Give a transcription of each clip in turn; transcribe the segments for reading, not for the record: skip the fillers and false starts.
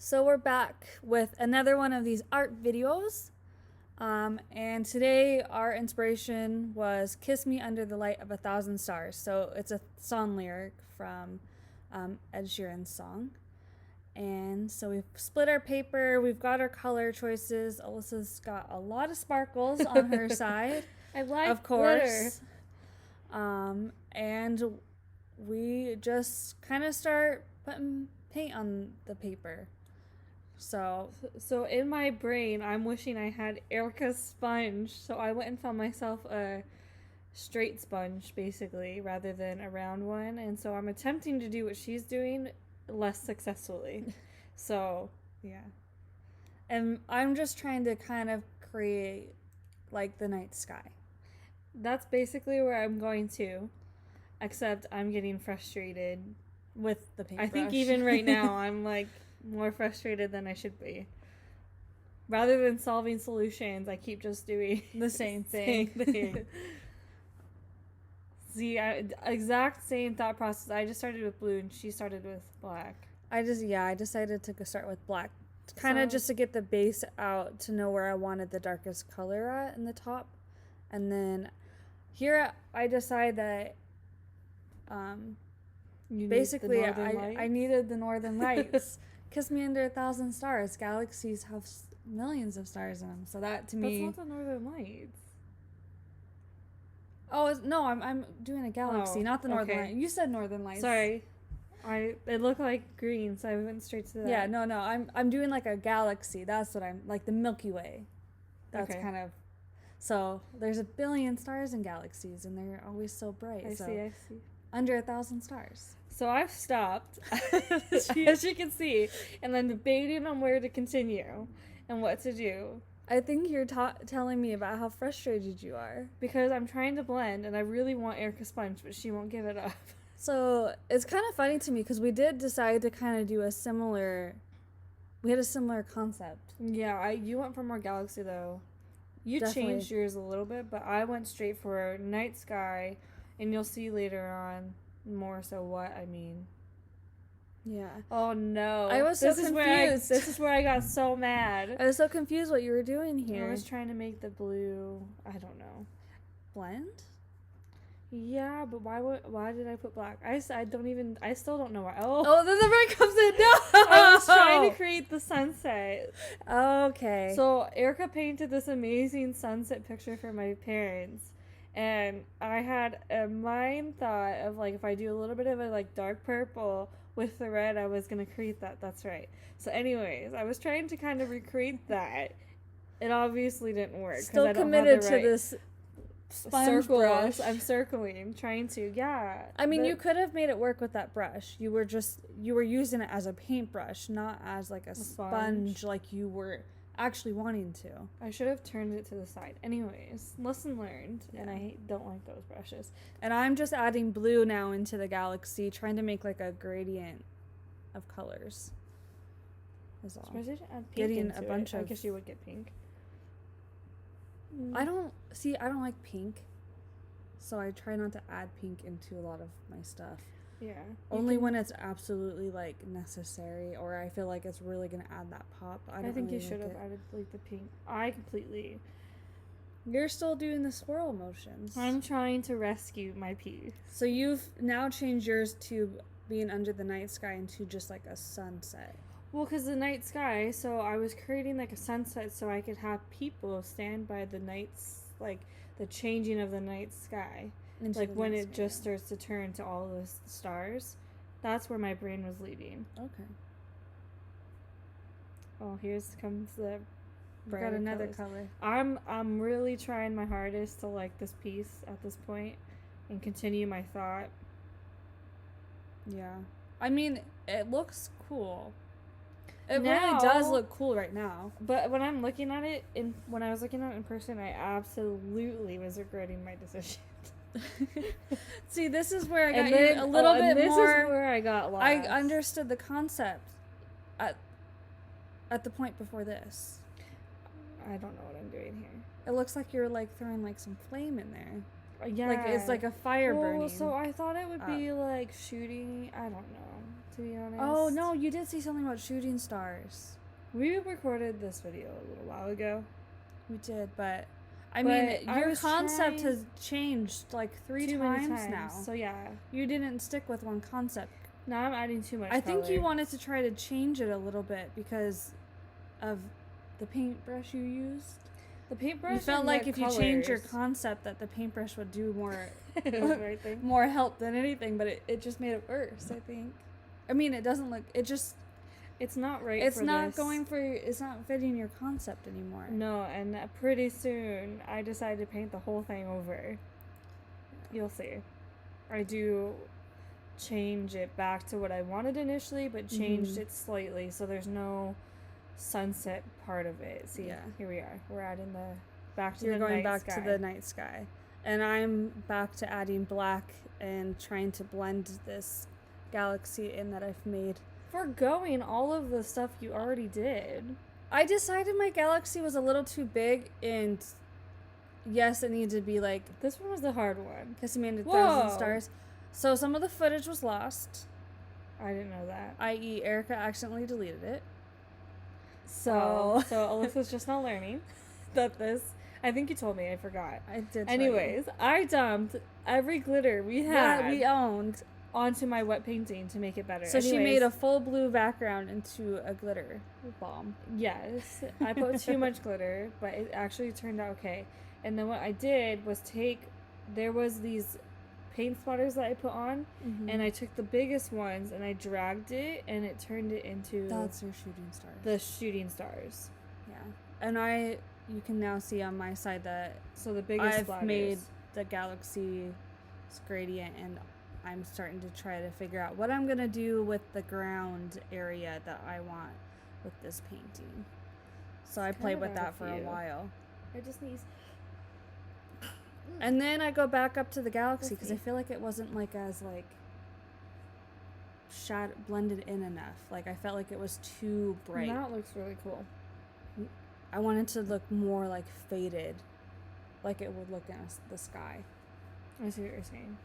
So we're back with another one of these art videos. And today our inspiration was Kiss Me Under the Light of a Thousand Stars. So it's a song lyric from Ed Sheeran's song. And so we've split our paper, we've got our color choices. Alyssa's got a lot of sparkles on her side. I like of course. And we just kind of start putting paint on the paper. So in my brain, I'm wishing I had Erica's sponge. So I went and found myself a straight sponge, basically, rather than a round one. And so I'm attempting to do what she's doing less successfully. So, yeah. And I'm just trying to kind of create like the night sky. That's basically where I'm going to. Except I'm getting frustrated with the paintbrush. I think even right now I'm like more frustrated than I should be. Rather than solving solutions, I keep just doing the same thing. See, exact same thought process. I just started with blue and she started with black. I decided to start with black. Kind of just to get the base out to know where I wanted the darkest color at in the top. And then here I decide that basically I needed the northern lights. Kiss Me Under a Thousand Stars. Galaxies have millions of stars in them. So that to me... That's not the northern lights. Oh, no, I'm doing a galaxy, not the northern lights. You said northern lights. Sorry. It looked like green, so I went straight to that. Yeah, no, I'm doing like a galaxy. That's what I'm, like the Milky Way. That's kind of... So there's a billion stars in galaxies, and they're always so bright. I see. Under 1,000 stars. So I've stopped, as you can see, and I'm debating on where to continue and what to do. I think you're telling me about how frustrated you are. Because I'm trying to blend, and I really want Erica Sponge, but she won't give it up. So it's kind of funny to me, because we did decide to kind of do we had a similar concept. Yeah, you went for more galaxy, though. You Definitely. Changed yours a little bit, but I went straight for night sky, and you'll see later on more so what I mean. Yeah. Oh no. I was so confused. This is where I got so mad. I was so confused what you were doing here. I was trying to make the blue, I don't know. Blend? Yeah, but why did I put black? I still don't know why. Oh, then the red comes in. No! I was trying to create the sunset. Okay. So Erica painted this amazing sunset picture for my parents. And I had a mind thought of like if I do a little bit of a like dark purple with the red, I was gonna create that. That's right. So anyways, I was trying to kind of recreate that. It obviously didn't work. Still committed to this sponge brush. I'm circling, trying to. Yeah. I mean, you could have made it work with that brush. You were using it as a paintbrush, not as like a sponge like you were actually wanting to. I should have turned it to the side. Anyways, lesson learned. Yeah. And I don't like those brushes. And I'm just adding blue now into the galaxy, trying to make like a gradient of colors. Is all. Suppose I should add pink getting into a bunch of. I guess you would get pink. I don't like pink, so I try not to add pink into a lot of my stuff. Yeah. Only when it's absolutely like necessary, or I feel like it's really gonna add that pop. I think you should have added like the pink. You're still doing the swirl motions. I'm trying to rescue my piece. So you've now changed yours to being under the night sky into just like a sunset. Well, because the night sky, so I was creating like a sunset so I could have people stand by the nights, like the changing of the night sky. Like when it just starts to turn to all the stars. That's where my brain was leading. Okay. Oh, comes the got another color. I'm really trying my hardest to like this piece at this point and continue my thought. Yeah. I mean, it looks cool. It really does look cool right now. But when I'm looking at it, when I was looking at it in person, I absolutely was regretting my decision. See, this is where I got you a little bit this more. This is where I got lost. I understood the concept at the point before this. I don't know what I'm doing here. It looks like you're like throwing like some flame in there. Yeah. Like it's like a fire burning. So I thought it would be like shooting. I don't know. to be honest. Oh no, you did say something about shooting stars. We recorded this video a little while ago. We did, but I But mean, I your was concept trying- has changed like three Too many times now. So yeah, You didn't stick with one concept. now I'm adding too much. I think you color. wanted to try to change it a little bit because of the paintbrush you used. the paintbrush. You felt and like the if you changed your colors. concept that the paintbrush would do more Right thing. more help than anything, but it just made it worse, I think. I mean, it doesn't look, it just, It's not right. it's for not this. going for, it's not fitting your concept anymore. No, and pretty soon I decided to paint the whole thing over. You'll see. I do change it back to what I wanted initially, but changed Mhm. it slightly so there's no sunset part of it. See, Yeah. here we are. We're adding the back to You're the going night back sky. to the night sky. And I'm back to adding black and trying to blend this galaxy in that I've made. Forgoing all of the stuff you already did. I decided my galaxy was a little too big, and yes, it needed to be like This one was the hard one. kissing me into Whoa. 1,000 stars. So some of the footage was lost, I didn't know that. i.e. Erica accidentally deleted it. So Alyssa's just not learning that this. I think you told me. I forgot. I did. tell you. Anyways, I dumped every glitter we that had we owned. onto my wet painting to make it better. So she Anyways, made a full blue background into a glitter bomb. Yes, I put too much glitter, but it actually turned out okay. And then what I did was there was these paint spotters that I put on, and I took the biggest ones and I dragged it, and it turned it into That's your shooting stars. the shooting stars. Yeah, and you can now see on my side that So the biggest I've splatters. made the galaxy's gradient, and I'm starting to try to figure out what I'm gonna do with the ground area that I want with this painting. So I It's played kind with of that out for of a you. while, I just need. and then I go back up to the galaxy because I Let's see. feel like it wasn't like as like blended in enough. Like I felt like it was too bright. That looks really cool. I wanted to look more like faded, like it would look in the sky. I see what you're saying.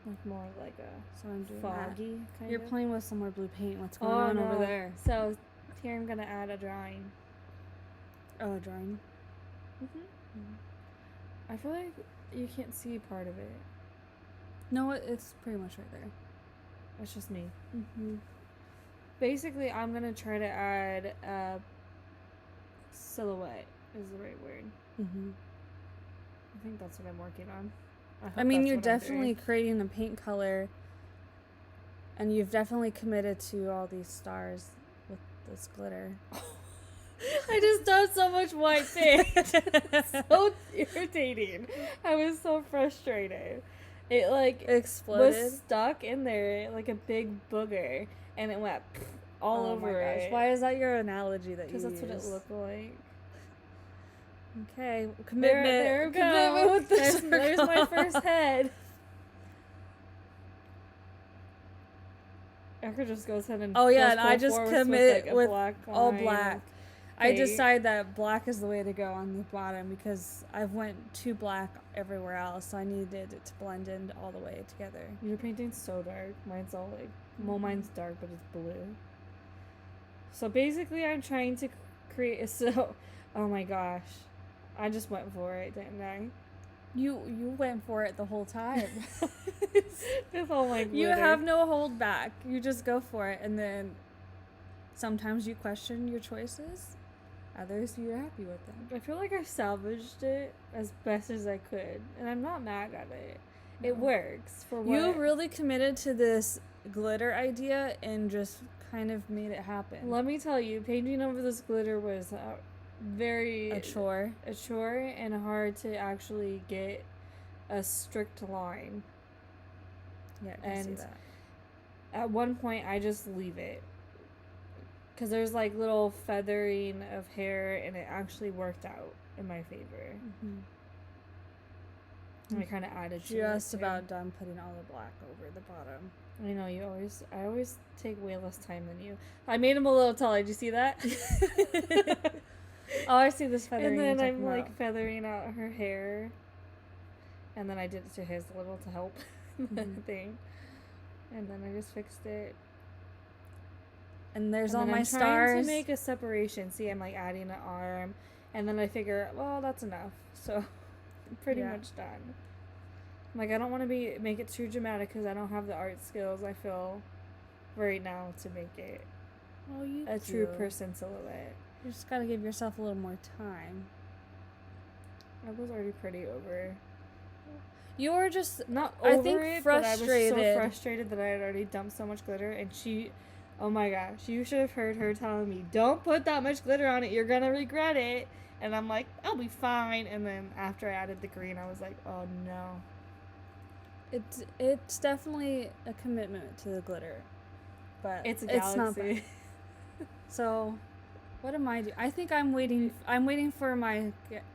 Like more like a So I'm doing that. foggy kind You're of. playing with some more blue paint. What's going Oh, on no. over there? So here I'm gonna add a drawing. Oh, a drawing. I feel like you can't see part of it. No, it's pretty much right there. It's just me. Mm-hmm. Basically, I'm gonna try to add a silhouette. Is the right word. Mm-hmm. I think that's what I'm working on. I hope mean, that's you're what I'm definitely creating a paint color, and you've definitely committed to all these stars with this glitter. doing. I just done so much white paint. So irritating. I was so frustrated. It like Exploded. was stuck in there like a big booger, and it went all Oh over my gosh. it. Why is that your analogy that you Because that's what it use? looked like. Okay, commitment. There we go. Commitment with the There's my circle. first head. Erica just goes ahead and Oh yeah, goes and I full just force commit like, a with black all line. black. I paint. decide that black is the way to go on the bottom because I've went too black everywhere else, so I needed it to blend in all the way together. Your painting's so dark. Mine's all like, well, mine's dark, but it's blue. So basically, I'm trying to create a oh my gosh, I just went for it, didn't I? You went for it the whole time. With all my You glitter. have no hold back. You just go for it, and then sometimes you question your choices. Others you're happy with them. I feel like I salvaged it as best as I could, and I'm not mad at it. It No. works for what. You really committed to this glitter idea and just kind of made it happen. Let me tell you, painting over this glitter was very A chore. a chore and hard to actually get a strict line. Yeah, I can see And that. At one point, I just leave it because there's like little feathering of hair, and it actually worked out in my favor. Mhm. And I kind of added to it, Just too. about done putting all the black over the bottom. I know I always take way less time than you. I made him a little taller. Did you see that? Oh, I see this feathering. And then you're I'm talking like about. feathering out her hair. And then I did it to his a little to help the Mhm. thing. And then I just fixed it. and there's And all then my I'm trying stars. to make a separation. See, I'm like adding an arm, and then I figure, well, that's enough. So I'm pretty Yeah. much done. Like, I don't want to make it too dramatic because I don't have the art skills, I feel, right now to make it Oh, you a true do. person silhouette. You just gotta give yourself a little more time. I was already pretty over. You were just Not I over think it, but I was so frustrated. frustrated that I had already dumped so much glitter, and she, oh my gosh, you should have heard her telling me, don't put that much glitter on it, you're gonna regret it. And I'm like, I'll be fine. And then after I added the green, I was like, oh no. It's definitely a commitment to the glitter, but It's a not galaxy. bad. So, what am I doing? I think I'm waiting. I'm waiting for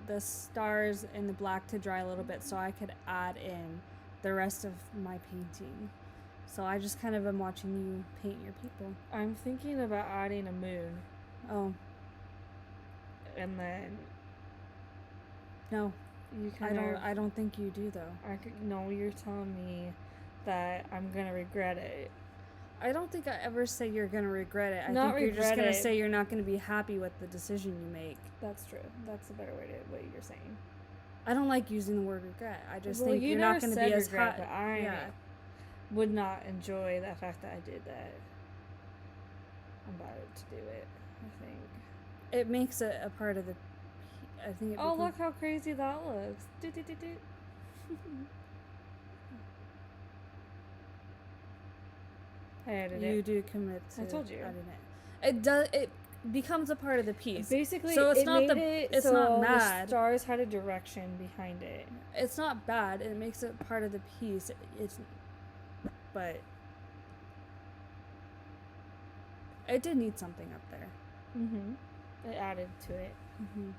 the stars and the black to dry a little bit, so I could add in the rest of my painting. So I just kind of am watching you paint your people. I'm thinking about adding a moon, Oh and then no, you kind of. I don't think you do though. No, you're telling me that I'm gonna regret it. I don't think I ever say you're gonna regret it. I Not think you're just regret gonna it. say you're not gonna be happy with the decision you make. That's true. That's a better way to what you're saying. I don't like using the word regret. I just Well, think you you're never not going to said be as regret, hot. but I yeah. would not enjoy the fact that I did that. I'm about to do it, I think. It makes it a part of the. I think. Oh, look how crazy that looks. Do. I added You it. do commit to I told you. adding it. It does. It becomes a part of the piece. Basically, So it's it not made the- it it's so not the mad. stars had a direction behind it. It's not bad. It makes it part of the piece. It's, but it did need something up there. Mm-hmm. It added to it. Mm-hmm.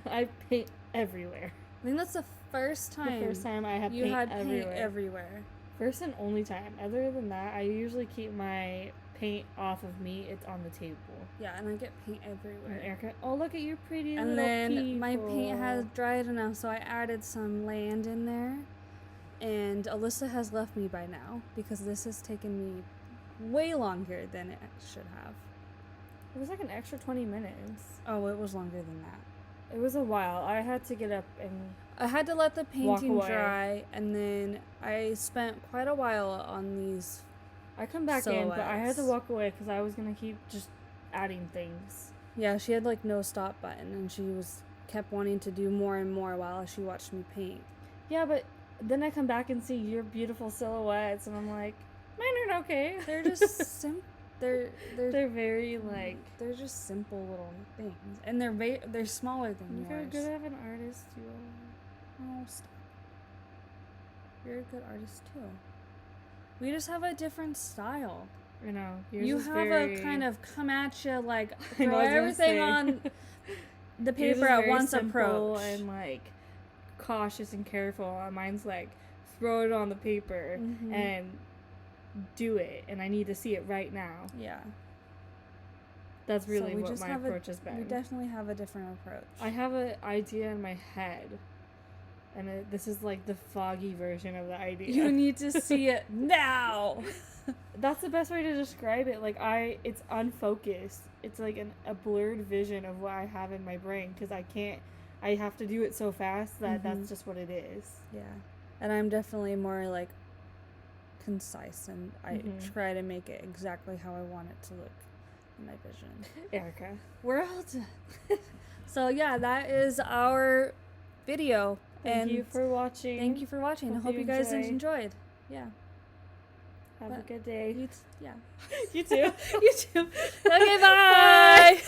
I paint everywhere. I think that's the first time. The first time I had you paint had everywhere. paint everywhere. First and only time. Other than that, I usually keep my paint off of me. It's on the table. Yeah, and I get paint And everywhere. Erica, oh look at your pretty And little then my paint people. has dried enough, so I added some land in there. And Alyssa has left me by now because this has taken me way longer than it should have. It was like an extra 20 minutes. Oh, it was longer than that. It was a while. I had to get up and I had to let the painting away. dry, and then I spent quite a while on these. I come back in, but I had to Silhouettes. walk away because I was gonna keep just adding things. Yeah, she had like no stop button, and she kept wanting to do more and more while she watched me paint. Yeah, but then I come back and see your beautiful silhouettes, and I'm like, mine aren't okay. They're just they're very like. they're just simple little things, and they're smaller than You're yours. good of an artist, you are. Oh, stop. You're a good artist too. We just have a different style. You know, yours You is have very, a kind of come at you like I know, throw I was gonna everything say. on the Yours paper is at very once simple approach. and like cautious and careful. Mine's like throw it on the paper Mhm. and do it, and I need to see it right now. Yeah. That's So really we what just my have approach has We been. definitely have a different approach. I have an idea in my head, and this is like the foggy version of the idea. You need to see it now. That's the best way to describe it. Like it's unfocused. It's like a blurred vision of what I have in my brain because I have to do it so fast that Mhm. that's just what it is. Yeah. And I'm definitely more like concise, and I Mhm. try to make it exactly how I want it to look in my vision. Erica. We're all done. So yeah, that is our video. Thank and you for watching. thank you for watching. I Hope hope you you guys enjoy. enjoyed. Yeah. Have a But- good day. Yeah. You too. You too. Okay, bye.